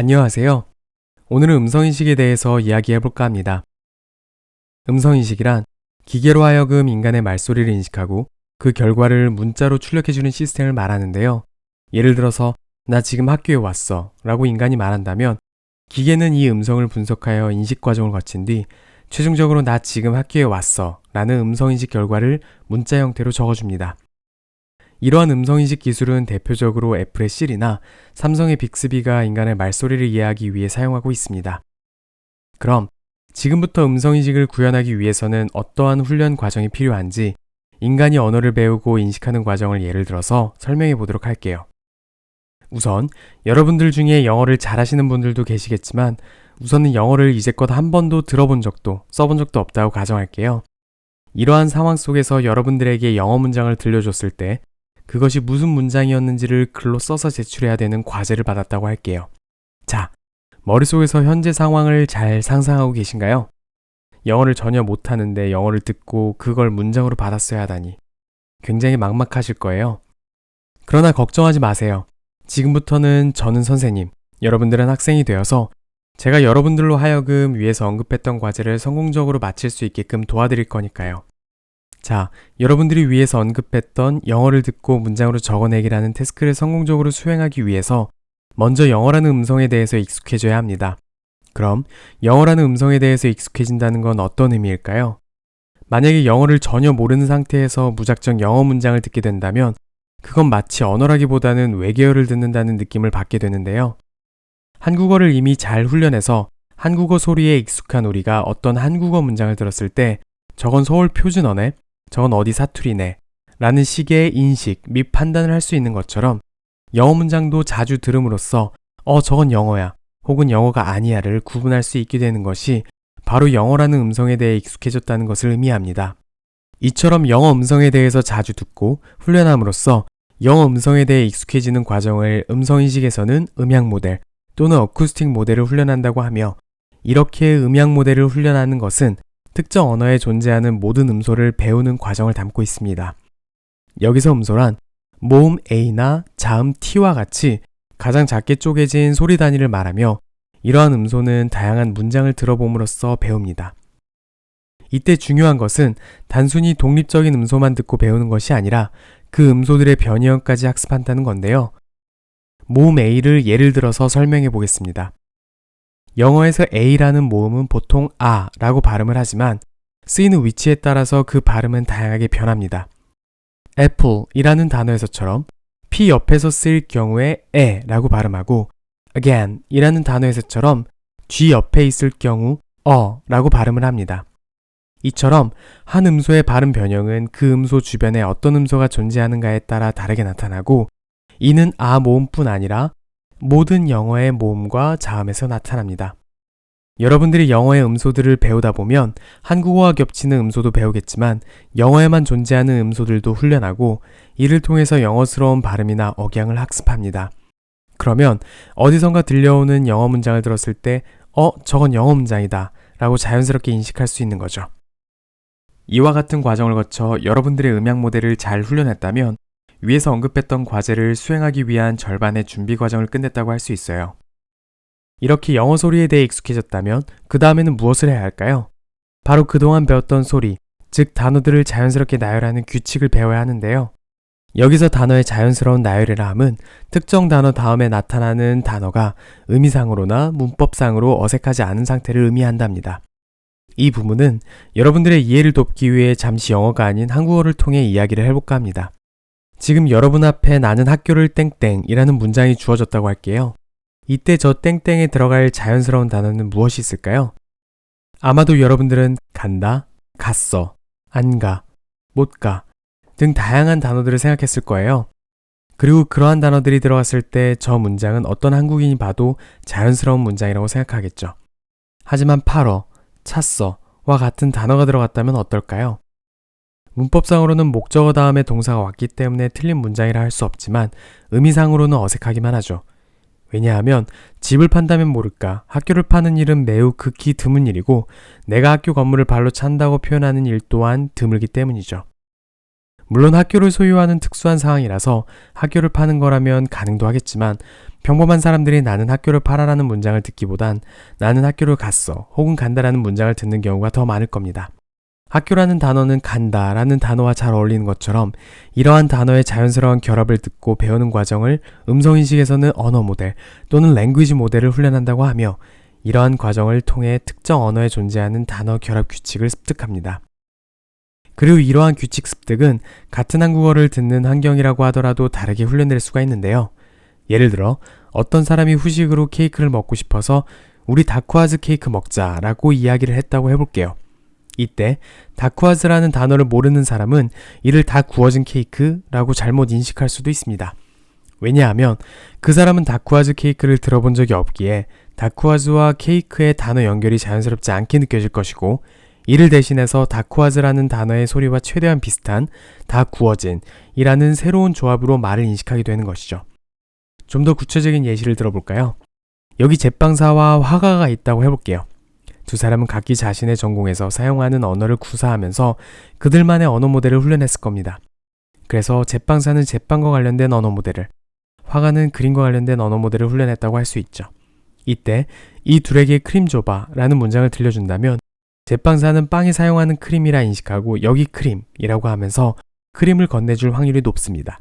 안녕하세요. 오늘은 음성인식에 대해서 이야기해볼까 합니다. 음성인식이란 기계로 하여금 인간의 말소리를 인식하고 그 결과를 문자로 출력해주는 시스템을 말하는데요. 예를 들어서 나 지금 학교에 왔어 라고 인간이 말한다면 기계는 이 음성을 분석하여 인식 과정을 거친 뒤 최종적으로 나 지금 학교에 왔어 라는 음성인식 결과를 문자 형태로 적어줍니다. 이러한 음성인식 기술은 대표적으로 애플의 시리나 삼성의 빅스비가 인간의 말소리를 이해하기 위해 사용하고 있습니다. 그럼 지금부터 음성인식을 구현하기 위해서는 어떠한 훈련 과정이 필요한지 인간이 언어를 배우고 인식하는 과정을 예를 들어서 설명해 보도록 할게요. 우선 여러분들 중에 영어를 잘하시는 분들도 계시겠지만 우선은 영어를 이제껏 한 번도 들어본 적도 써본 적도 없다고 가정할게요. 이러한 상황 속에서 여러분들에게 영어 문장을 들려줬을 때 그것이 무슨 문장이었는지를 글로 써서 제출해야 되는 과제를 받았다고 할게요. 자, 머릿속에서 현재 상황을 잘 상상하고 계신가요? 영어를 전혀 못하는데 영어를 듣고 그걸 문장으로 받았어야 하다니 굉장히 막막하실 거예요. 그러나 걱정하지 마세요. 지금부터는 저는 선생님, 여러분들은 학생이 되어서 제가 여러분들로 하여금 위에서 언급했던 과제를 성공적으로 마칠 수 있게끔 도와드릴 거니까요. 자, 여러분들이 위에서 언급했던 영어를 듣고 문장으로 적어내기라는 태스크를 성공적으로 수행하기 위해서 먼저 영어라는 음성에 대해서 익숙해져야 합니다. 그럼 영어라는 음성에 대해서 익숙해진다는 건 어떤 의미일까요? 만약에 영어를 전혀 모르는 상태에서 무작정 영어 문장을 듣게 된다면 그건 마치 언어라기보다는 외계어를 듣는다는 느낌을 받게 되는데요. 한국어를 이미 잘 훈련해서 한국어 소리에 익숙한 우리가 어떤 한국어 문장을 들었을 때 저건 서울 표준어네, 저건 어디 사투리네 라는 식의 인식 및 판단을 할 수 있는 것처럼 영어 문장도 자주 들음으로써 저건 영어야 혹은 영어가 아니야를 구분할 수 있게 되는 것이 바로 영어라는 음성에 대해 익숙해졌다는 것을 의미합니다. 이처럼 영어 음성에 대해서 자주 듣고 훈련함으로써 영어 음성에 대해 익숙해지는 과정을 음성인식에서는 음향 모델 또는 어쿠스틱 모델을 훈련한다고 하며 이렇게 음향 모델을 훈련하는 것은 특정 언어에 존재하는 모든 음소를 배우는 과정을 담고 있습니다. 여기서 음소란 모음 A나 자음 T와 같이 가장 작게 쪼개진 소리 단위를 말하며 이러한 음소는 다양한 문장을 들어봄으로써 배웁니다. 이때 중요한 것은 단순히 독립적인 음소만 듣고 배우는 것이 아니라 그 음소들의 변이형까지 학습한다는 건데요. 모음 A를 예를 들어서 설명해 보겠습니다. 영어에서 A라는 모음은 보통 아라고 발음을 하지만 쓰이는 위치에 따라서 그 발음은 다양하게 변합니다. Apple이라는 단어에서처럼 P 옆에서 쓰일 경우에 에라고 발음하고 again이라는 단어에서처럼 G 옆에 있을 경우 라고 발음을 합니다. 이처럼 한 음소의 발음 변형은 그 음소 주변에 어떤 음소가 존재하는가에 따라 다르게 나타나고 이는 아 모음뿐 아니라 모든 영어의 모음과 자음에서 나타납니다. 여러분들이 영어의 음소들을 배우다 보면 한국어와 겹치는 음소도 배우겠지만 영어에만 존재하는 음소들도 훈련하고 이를 통해서 영어스러운 발음이나 억양을 학습합니다. 그러면 어디선가 들려오는 영어 문장을 들었을 때 저건 영어 문장이다 라고 자연스럽게 인식할 수 있는 거죠. 이와 같은 과정을 거쳐 여러분들의 음향 모델을 잘 훈련했다면 위에서 언급했던 과제를 수행하기 위한 절반의 준비 과정을 끝냈다고 할 수 있어요. 이렇게 영어 소리에 대해 익숙해졌다면 그 다음에는 무엇을 해야 할까요? 바로 그동안 배웠던 소리, 즉 단어들을 자연스럽게 나열하는 규칙을 배워야 하는데요. 여기서 단어의 자연스러운 나열이라 함은 특정 단어 다음에 나타나는 단어가 의미상으로나 문법상으로 어색하지 않은 상태를 의미한답니다. 이 부분은 여러분들의 이해를 돕기 위해 잠시 영어가 아닌 한국어를 통해 이야기를 해볼까 합니다. 지금 여러분 앞에 나는 학교를 땡땡이라는 문장이 주어졌다고 할게요. 이때 저 땡땡에 들어갈 자연스러운 단어는 무엇이 있을까요? 아마도 여러분들은 간다, 갔어, 안 가, 못 가 등 다양한 단어들을 생각했을 거예요. 그리고 그러한 단어들이 들어갔을 때 저 문장은 어떤 한국인이 봐도 자연스러운 문장이라고 생각하겠죠. 하지만 팔어, 찼어와 같은 단어가 들어갔다면 어떨까요? 문법상으로는 목적어 다음에 동사가 왔기 때문에 틀린 문장이라 할 수 없지만 의미상으로는 어색하기만 하죠. 왜냐하면 집을 판다면 모를까 학교를 파는 일은 매우 극히 드문 일이고 내가 학교 건물을 발로 찬다고 표현하는 일 또한 드물기 때문이죠. 물론 학교를 소유하는 특수한 상황이라서 학교를 파는 거라면 가능도 하겠지만 평범한 사람들이 나는 학교를 팔아라는 문장을 듣기보단 나는 학교를 갔어 혹은 간다라는 문장을 듣는 경우가 더 많을 겁니다. 학교라는 단어는 간다라는 단어와 잘 어울리는 것처럼 이러한 단어의 자연스러운 결합을 듣고 배우는 과정을 음성인식에서는 언어 모델 또는 랭귀지 모델을 훈련한다고 하며 이러한 과정을 통해 특정 언어에 존재하는 단어 결합 규칙을 습득합니다. 그리고 이러한 규칙 습득은 같은 한국어를 듣는 환경이라고 하더라도 다르게 훈련될 수가 있는데요. 예를 들어 어떤 사람이 후식으로 케이크를 먹고 싶어서 우리 다쿠아즈 케이크 먹자라고 이야기를 했다고 해볼게요. 이때 다쿠아즈라는 단어를 모르는 사람은 이를 다 구워진 케이크라고 잘못 인식할 수도 있습니다. 왜냐하면 그 사람은 다쿠아즈 케이크를 들어본 적이 없기에 다쿠아즈와 케이크의 단어 연결이 자연스럽지 않게 느껴질 것이고 이를 대신해서 다쿠아즈라는 단어의 소리와 최대한 비슷한 다 구워진 이라는 새로운 조합으로 말을 인식하게 되는 것이죠. 좀 더 구체적인 예시를 들어볼까요? 여기 제빵사와 화가가 있다고 해볼게요. 두 사람은 각기 자신의 전공에서 사용하는 언어를 구사하면서 그들만의 언어 모델을 훈련했을 겁니다. 그래서 제빵사는 제빵과 관련된 언어 모델을, 화가는 그림과 관련된 언어 모델을 훈련했다고 할 수 있죠. 이때 이 둘에게 크림 줘봐 라는 문장을 들려준다면 제빵사는 빵이 사용하는 크림이라 인식하고 여기 크림이라고 하면서 크림을 건네줄 확률이 높습니다.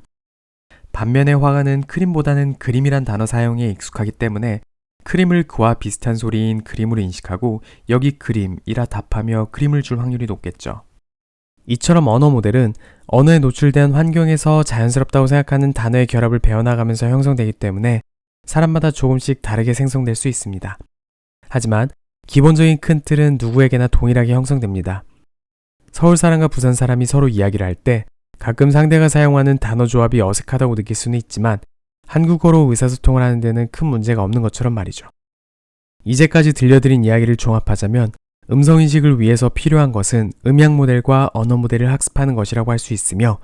반면에 화가는 크림보다는 그림이란 단어 사용에 익숙하기 때문에 크림을 그와 비슷한 소리인 그림으로 인식하고 여기 그림이라 답하며 그림을 줄 확률이 높겠죠. 이처럼 언어 모델은 언어에 노출된 환경에서 자연스럽다고 생각하는 단어의 결합을 배워나가면서 형성되기 때문에 사람마다 조금씩 다르게 생성될 수 있습니다. 하지만 기본적인 큰 틀은 누구에게나 동일하게 형성됩니다. 서울 사람과 부산 사람이 서로 이야기를 할 때 가끔 상대가 사용하는 단어 조합이 어색하다고 느낄 수는 있지만 한국어로 의사소통을 하는 데는 큰 문제가 없는 것처럼 말이죠. 이제까지 들려드린 이야기를 종합하자면 음성인식을 위해서 필요한 것은 음향 모델과 언어 모델을 학습하는 것이라고 할 수 있으며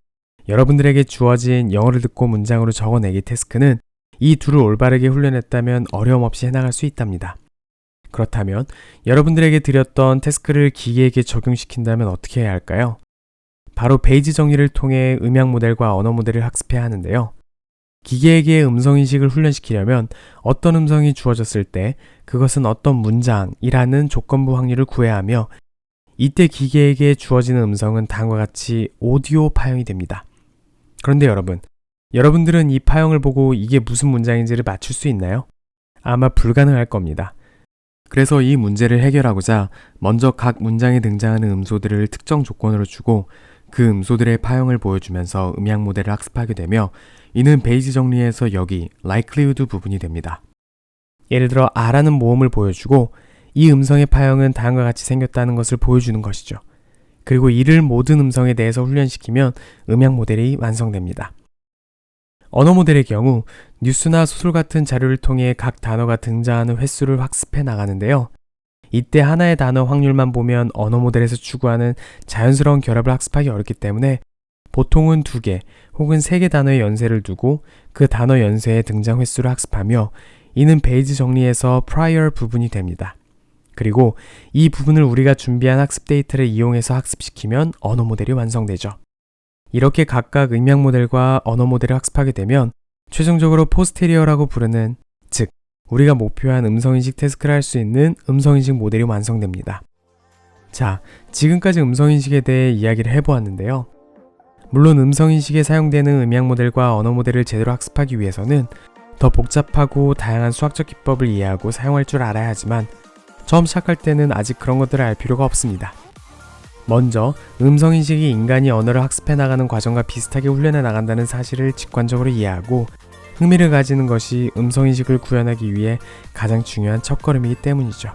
여러분들에게 주어진 영어를 듣고 문장으로 적어내기 태스크는 이 둘을 올바르게 훈련했다면 어려움 없이 해나갈 수 있답니다. 그렇다면 여러분들에게 드렸던 태스크를 기계에게 적용시킨다면 어떻게 해야 할까요? 바로 베이지 정리를 통해 음향 모델과 언어 모델을 학습해야 하는데요. 기계에게 음성인식을 훈련시키려면 어떤 음성이 주어졌을 때 그것은 어떤 문장이라는 조건부 확률을 구해야 하며 이때 기계에게 주어지는 음성은 다음과 같이 오디오 파형이 됩니다. 그런데 여러분들은 이 파형을 보고 이게 무슨 문장인지를 맞출 수 있나요? 아마 불가능할 겁니다. 그래서 이 문제를 해결하고자 먼저 각 문장에 등장하는 음소들을 특정 조건으로 주고 그 음소들의 파형을 보여주면서 음향 모델을 학습하게 되며 이는 베이지 정리에서 여기 likelihood 부분이 됩니다. 예를 들어 R라는 모음을 보여주고 이 음성의 파형은 다음과 같이 생겼다는 것을 보여주는 것이죠. 그리고 이를 모든 음성에 대해서 훈련시키면 음향 모델이 완성됩니다. 언어 모델의 경우 뉴스나 소설 같은 자료를 통해 각 단어가 등장하는 횟수를 학습해 나가는데요. 이때 하나의 단어 확률만 보면 언어 모델에서 추구하는 자연스러운 결합을 학습하기 어렵기 때문에 보통은 2개 혹은 3개 단어의 연쇄를 두고 그 단어 연쇄의 등장 횟수를 학습하며 이는 베이지 정리에서 prior 부분이 됩니다. 그리고 이 부분을 우리가 준비한 학습 데이터를 이용해서 학습시키면 언어 모델이 완성되죠. 이렇게 각각 음향 모델과 언어 모델을 학습하게 되면 최종적으로 포스테리어라고 부르는, 즉 우리가 목표한 음성인식 태스크를 할 수 있는 음성인식 모델이 완성됩니다. 자, 지금까지 음성인식에 대해 이야기를 해보았는데요. 물론 음성인식에 사용되는 음향 모델과 언어 모델을 제대로 학습하기 위해서는 더 복잡하고 다양한 수학적 기법을 이해하고 사용할 줄 알아야 하지만 처음 시작할 때는 아직 그런 것들을 알 필요가 없습니다. 먼저 음성인식이 인간이 언어를 학습해 나가는 과정과 비슷하게 훈련해 나간다는 사실을 직관적으로 이해하고 흥미를 가지는 것이 음성인식을 구현하기 위해 가장 중요한 첫걸음이기 때문이죠.